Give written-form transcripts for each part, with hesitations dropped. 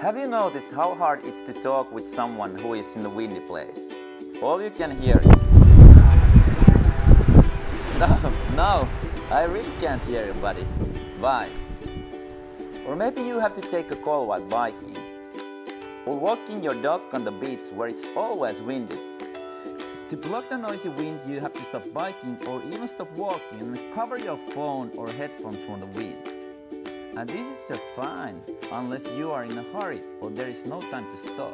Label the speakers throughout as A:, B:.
A: Have you noticed how hard it's to talk with someone who is in a windy place? All you can hear is... No, I really can't hear you, buddy. Bye. Or maybe you have to take a call while biking. Or walking your dog on the beach where it's always windy. To block the noisy wind, you have to stop biking or even stop walking and cover your phone or headphones from the wind. And this is just fine, unless you are in a hurry or there is no time to stop.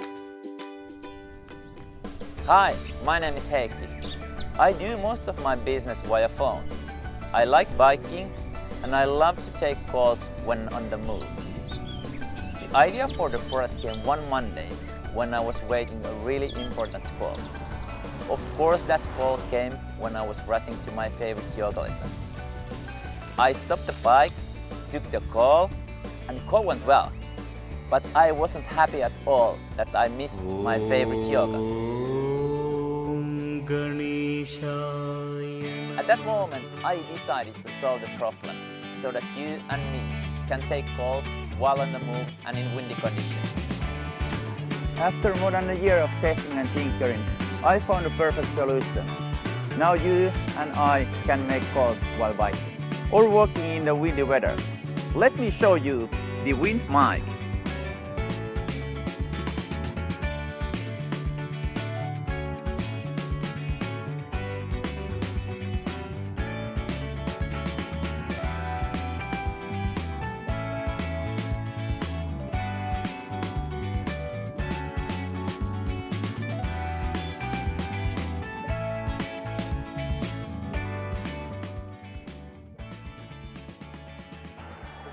A: Hi, my name is Heikki. I do most of my business via phone. I like biking and I love to take calls when on the move. The idea for the product came one Monday when I was waiting a really important call. Of course that call came when I was rushing to my favorite yoga lesson. I stopped the bike, took the call, and call went well. But I wasn't happy at all that I missed my favorite yoga. At that moment, I decided to solve the problem so that you and me can take calls while on the move and in windy conditions. After more than a year of testing and tinkering, I found a perfect solution. Now you and I can make calls while biking or walking in the windy weather. Let me show you the WindMic.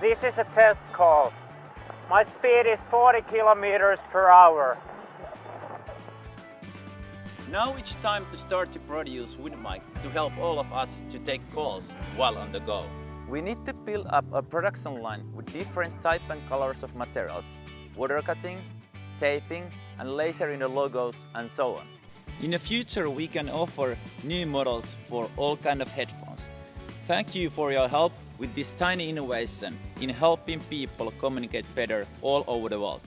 B: This is a test call. My speed is 40 kilometers per hour.
A: Now it's time to start to produce WindMic to help all of us to take calls while on the go. We need to build up a production line with different type and colors of materials, water cutting, taping and lasering the logos and so on. In the future we can offer new models for all kind of headphones. Thank you for your help with this tiny innovation in helping people communicate better all over the world.